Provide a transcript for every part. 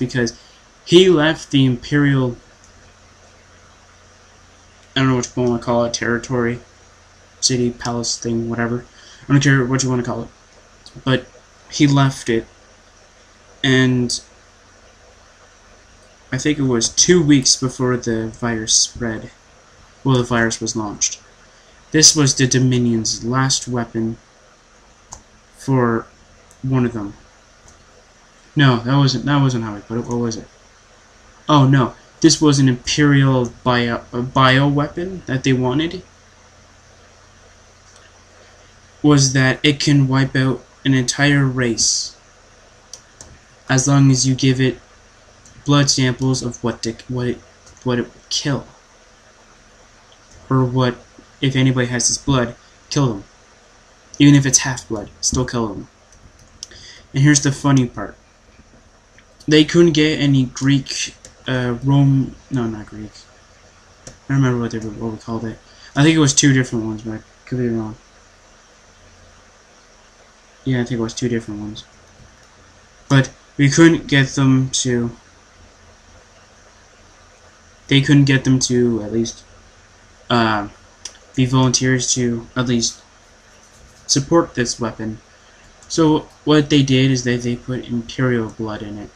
because he left the Imperial, I don't know what you want to call it, territory, city, palace thing, whatever. I don't care what you want to call it. But he left it, and I think it was 2 weeks before the virus spread. Well, the virus was launched. This was the Dominion's last weapon for one of them. No, that wasn't how I put it. What was it? Oh no, this was an Imperial bio weapon that they wanted. Was that it can wipe out an entire race as long as you give it blood samples of what it would kill, or what, if anybody has this blood, kill them. Even if it's half blood, still kill them. And here's the funny part: they couldn't get any Greek, no, not Greek. I don't remember what we called it. I think it was 2 different ones, but I could be wrong. Yeah, I think it was 2 different ones. But we couldn't get them to. They couldn't get them to at least be volunteers to at least support this weapon. So what they did is they put Imperial blood in it.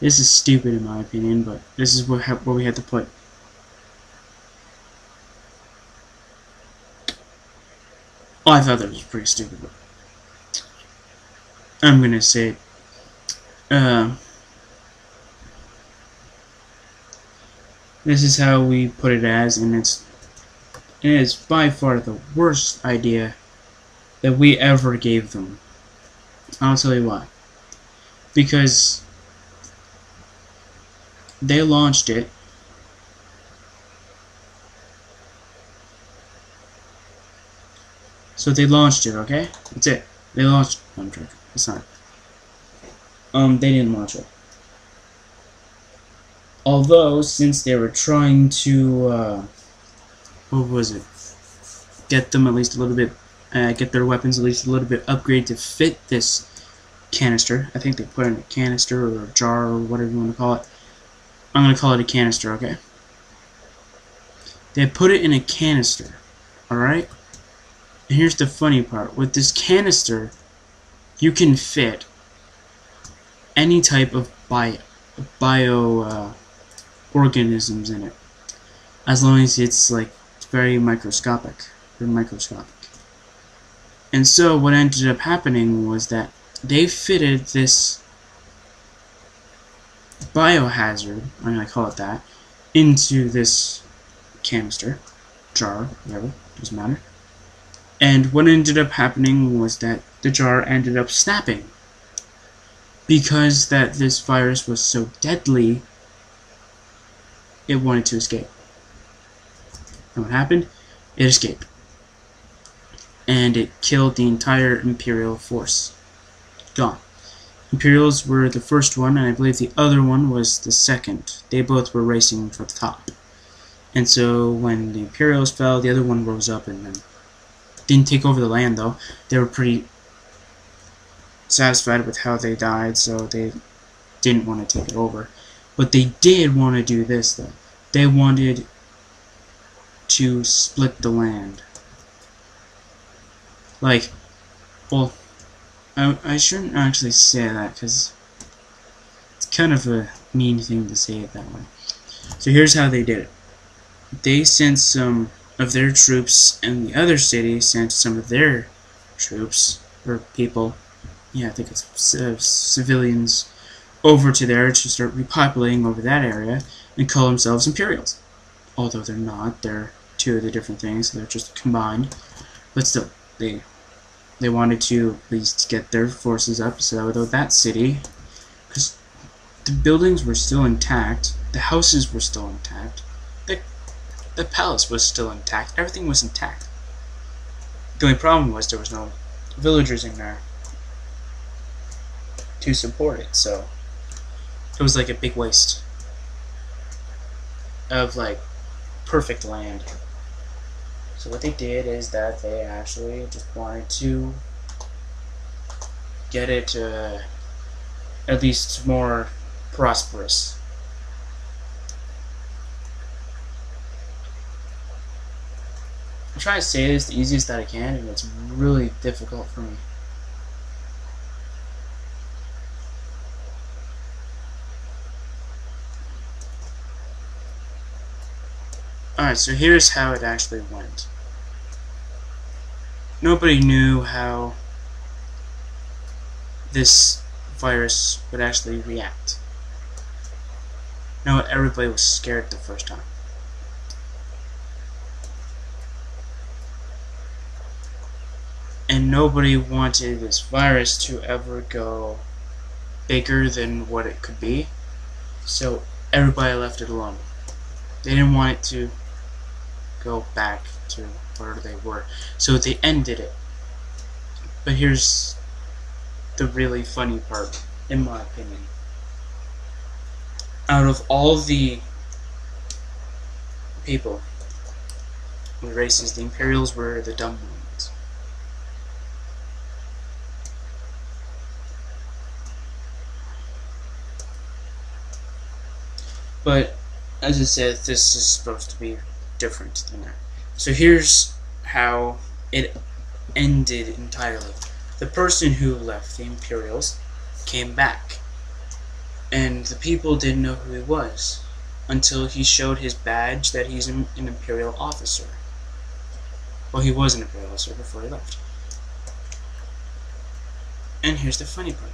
This is stupid in my opinion, but this is what we had to put. Oh, I thought that was pretty stupid, but I'm gonna say this is how we put it as, and it is by far the worst idea that we ever gave them. I'll tell you why. Because they launched it. So they launched it, okay? That's it. They launched. I'm joking. It's not. They didn't launch it. Although, since they were trying to, what was it? Get them at least a little bit, get their weapons at least a little bit upgraded to fit this canister. I think they put in a canister or a jar or whatever you want to call it. I'm going to call it a canister, okay? They put it in a canister, alright? And here's the funny part. With this canister, you can fit any type of bio organisms in it, as long as it's like very microscopic. And so what ended up happening was that they fitted this biohazard, I'm going to call it that, into this canister, jar, whatever, doesn't matter. And what ended up happening was that the jar ended up snapping, because that this virus was so deadly, it wanted to escape. And what happened? It escaped. And it killed the entire Imperial force. Gone. Imperials were the first one, and I believe the other one was the second. They both were racing for the top. And so when the Imperials fell, the other one rose up and then didn't take over the land, though. They were pretty satisfied with how they died, so they didn't want to take it over. But they did want to do this, though. They wanted to split the land. Like, well, I shouldn't actually say that, because it's kind of a mean thing to say it that way. So here's how they did it. They sent some of their troops, and the other city sent some of their troops, or people, yeah, I think it's civilians, over to there to start repopulating over that area and call themselves Imperials. Although they're not, they're 2 of the different things, they're just combined. But still, they wanted to at least get their forces up, so that city, because the buildings were still intact, the houses were still intact, the palace was still intact, everything was intact. The only problem was there was no villagers in there to support it, so it was like a big waste of like perfect land. So what they did is that they actually just wanted to get it at least more prosperous. I'm trying to say this the easiest that I can, and it's really difficult for me. Alright, so here's how it actually went. Nobody knew how this virus would actually react. No, everybody was scared the first time. And nobody wanted this virus to ever go bigger than what it could be. So everybody left it alone. They didn't want it to go back to where they were. So they ended it. But here's the really funny part, in my opinion. Out of all the people, the races, the Imperials were the dumb ones. But, as I said, this is supposed to be different than that. So here's how it ended entirely. The person who left, the Imperials, came back. And the people didn't know who he was until he showed his badge that he's an Imperial officer. Well, he was an Imperial officer before he left. And here's the funny part.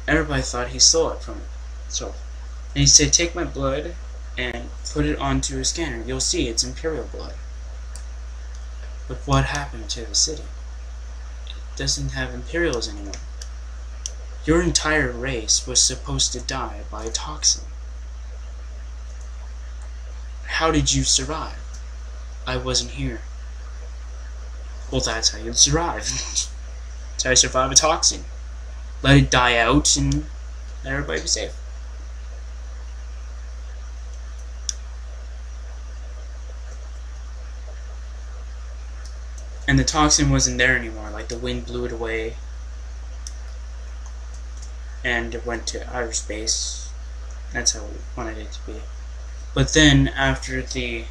Everybody thought he stole it from him. So, and he said, take my blood and put it onto a scanner. You'll see it's Imperial blood. But what happened to the city? It doesn't have Imperials anymore. Your entire race was supposed to die by a toxin. How did you survive? I wasn't here. Well, that's how you'd survive. That's how you survive a toxin. Let it die out and let everybody be safe. And the toxin wasn't there anymore, like the wind blew it away. And it went to outer space. That's how we wanted it to be. But then, after the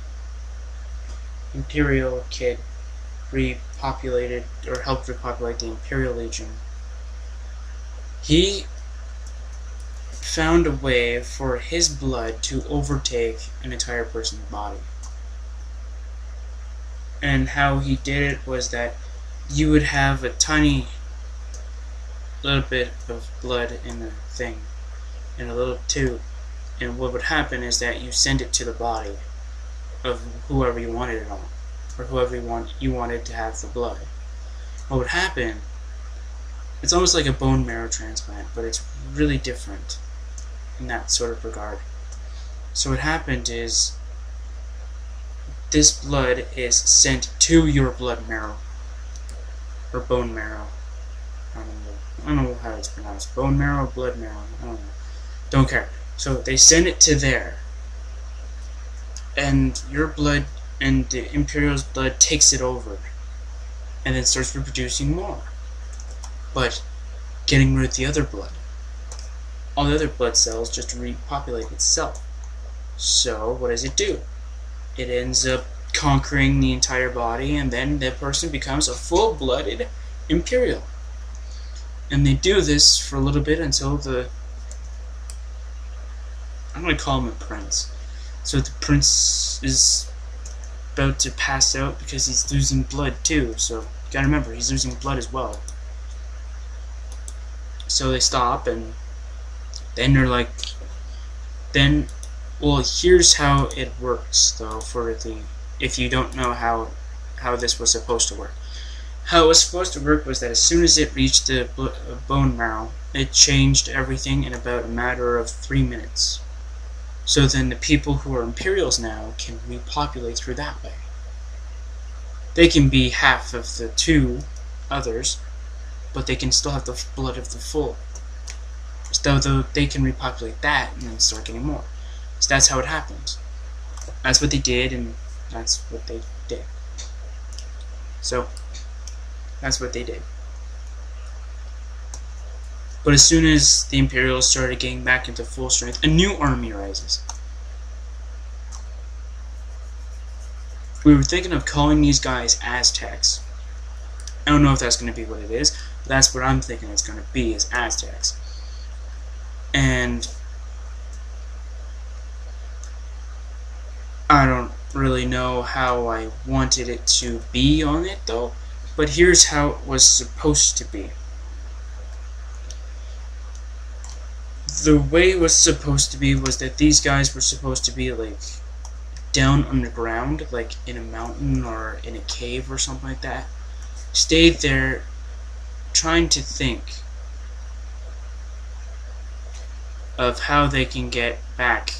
Imperial kid repopulated, or helped repopulate the Imperial Legion, he found a way for his blood to overtake an entire person's body. And how he did it was that you would have a tiny little bit of blood in the thing, in a little tube, and what would happen is that you send it to the body of whoever you wanted it on, or whoever you wanted to have the blood. What would happen, it's almost like a bone marrow transplant, but it's really different in that sort of regard. So what happened is, this blood is sent to your blood marrow, or bone marrow. I don't know how it's pronounced. Bone marrow, blood marrow, I don't know. Don't care. So they send it to there. And your blood and the Imperial's blood takes it over. And then starts reproducing more. But getting rid of the other blood. All the other blood cells just repopulate itself. So what does it do? It ends up conquering the entire body, and then that person becomes a full-blooded Imperial. And they do this for a little bit until I'm going to call him a prince. So the prince is about to pass out because he's losing blood too. So you gotta remember, he's losing blood as well. So they stop, and then they're like, well, here's how it works though, if you don't know how this was supposed to work. How it was supposed to work was that as soon as it reached the bone marrow, it changed everything in about a matter of 3 minutes. So then the people who are Imperials now can repopulate through that way. They can be half of the two others, but they can still have the blood of the full. So they can repopulate that and then start getting more. So that's how it happens. That's what they did, and that's what they did. So that's what they did. But as soon as the Imperials started getting back into full strength, a new army rises. We were thinking of calling these guys Aztecs. I don't know if that's going to be what it is, but that's what I'm thinking it's going to be, is Aztecs. And I don't really know how I wanted it to be on it, though. But here's how it was supposed to be. The way it was supposed to be was that these guys were supposed to be, like, down underground, like in a mountain or in a cave or something like that. Stayed there trying to think of how they can get back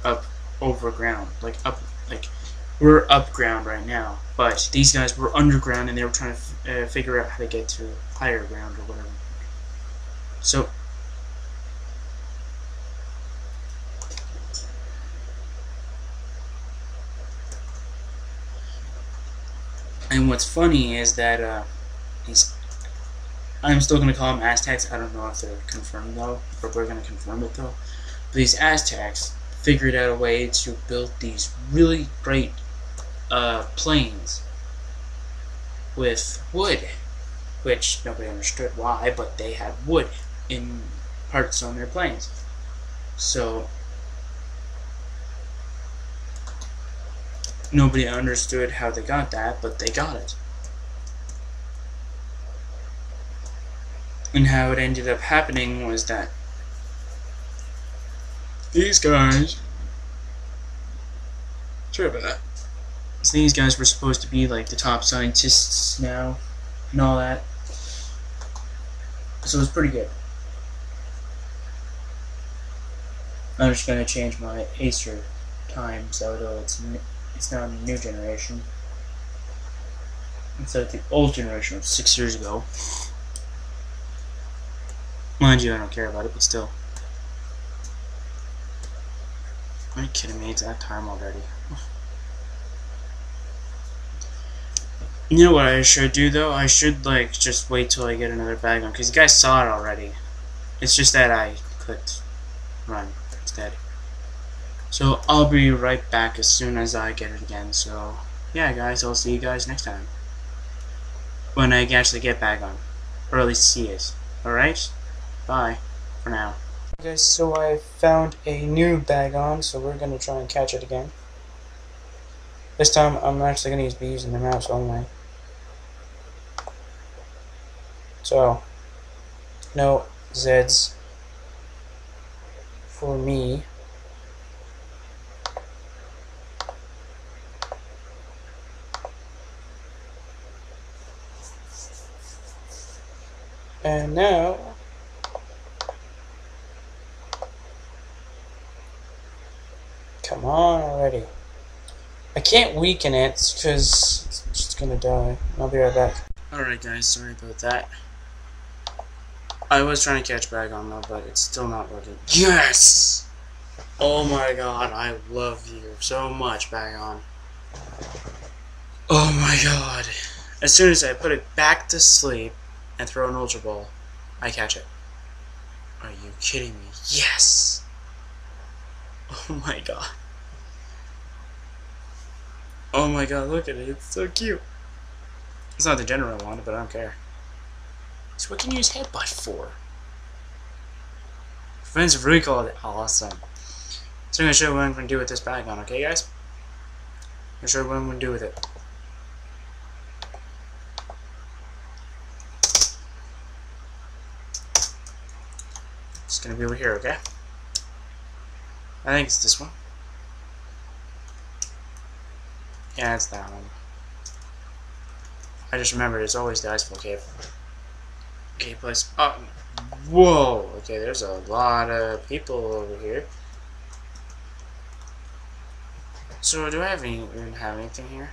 up over ground. Like, we're up ground right now, but these guys were underground and they were trying to figure out how to get to higher ground or whatever. So, and what's funny is that I'm still going to call them Aztecs. I don't know if they're confirmed though, but we're going to confirm it though. But these Aztecs figured out a way to build these really great planes with wood, which nobody understood why, but they had wood in parts on their planes. So nobody understood how they got that, but they got it. And how it ended up happening was that these guys, sorry about that, so these guys were supposed to be like the top scientists now and all that, so it's pretty good. I'm just going to change my Acer time so it's now a new generation instead of the old generation of 6 years ago. Mind you, I don't care about it, but still. Are you kidding me? It's that time already. You know what I should do though? I should like just wait till I get another Bagon, because you guys saw it already. It's just that I clicked run instead. So I'll be right back as soon as I get it again. So yeah, guys, I'll see you guys next time when I actually get Bagon, or at least see it. All right, bye for now. Okay, guys, so I found a new Bagon, so we're gonna try and catch it again. This time I'm actually gonna be using the mouse only. So no Z's for me. And now come on already. I can't weaken it because it's just gonna die. I'll be right back. Alright guys, sorry about that. I was trying to catch Bagon though, but it's still not working. Yes! Oh my god, I love you so much, Bagon. Oh my god. As soon as I put it back to sleep and throw an Ultra Ball, I catch it. Are you kidding me? Yes! Oh my god. Oh my god, look at it, it's so cute. It's not the general I wanted, but I don't care. So what can you use Headbutt for? Friends of Recall, awesome. So I'm going to show you what I'm going to do with this Bagon, okay guys? I'm going to show you what I'm going to do with it. It's going to be over here, okay? I think it's this one. Yeah, it's that one. I just remembered it's always the Icefall Cave. Okay, plus. Oh, whoa! Okay, there's a lot of people over here. So, do I even have anything here?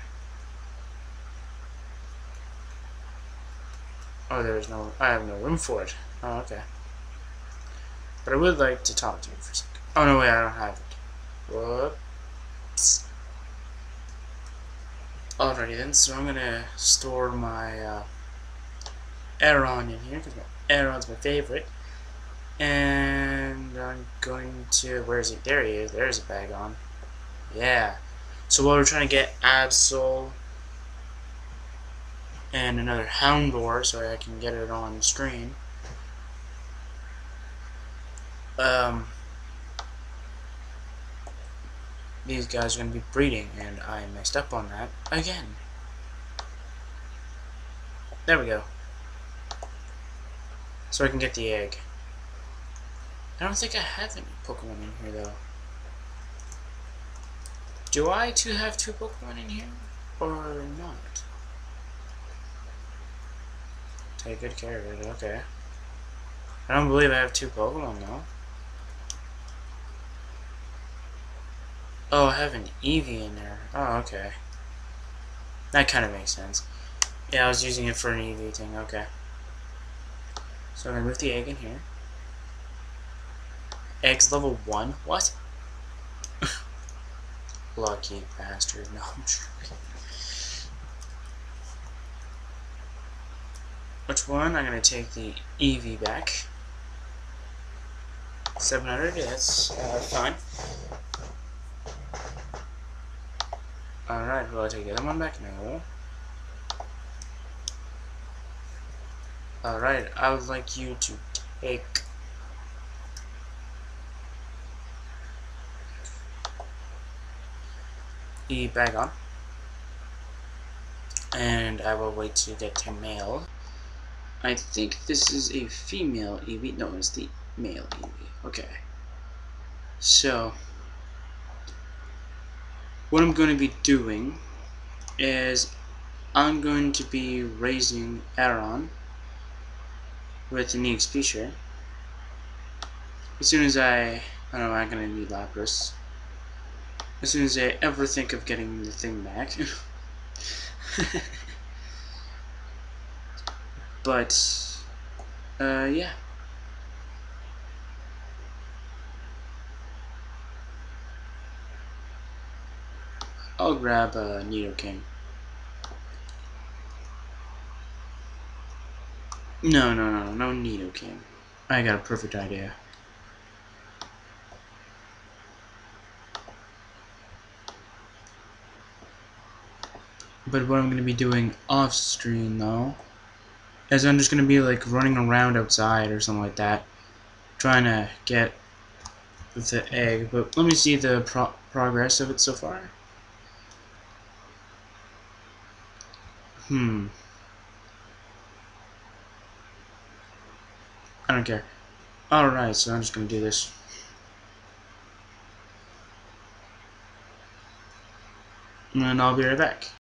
Oh, there's no. I have no room for it. Oh, okay. But I would like to talk to you for a second. Oh, no, wait, I don't have it. Whoops. Alrighty then, so I'm gonna store my Aeron in here, because my Aeron's my favorite. And I'm going to... Where is he? There he is. There's a Bagon. Yeah. So while we're trying to get Absol and another Houndour so I can get it on the screen. These guys are going to be breeding, and I messed up on that again. There we go. So I can get the egg. I don't think I have any Pokemon in here, though. Do I have two Pokemon in here? Or not? Take good care of it, okay. I don't believe I have two Pokemon, though. Oh, I have an Eevee in there. Oh, okay. That kind of makes sense. Yeah, I was using it for an Eevee thing, okay. So I'm gonna move the egg in here. Egg's level 1? What? Lucky bastard. No, I'm joking. Which one? I'm gonna take the Eevee back. 700, yeah, that's fine. Alright, will I take the other one back? No. Alright, I would like you to take the Bagon. And I will wait to get to male. I think this is a female Eevee. No, it's the male Eevee. Okay. So, what I'm going to be doing is I'm going to be raising Aron with an EXP share. As soon as I don't know, I'm going to need Lapras. As soon as I ever think of getting the thing back. But, yeah. I'll grab Nidoking. No Nidoking. I got a perfect idea. But what I'm going to be doing off screen though, is I'm just going to be like running around outside or something like that, trying to get the egg. But let me see the progress of it so far. I don't care. Alright, so I'm just going to do this. And I'll be right back.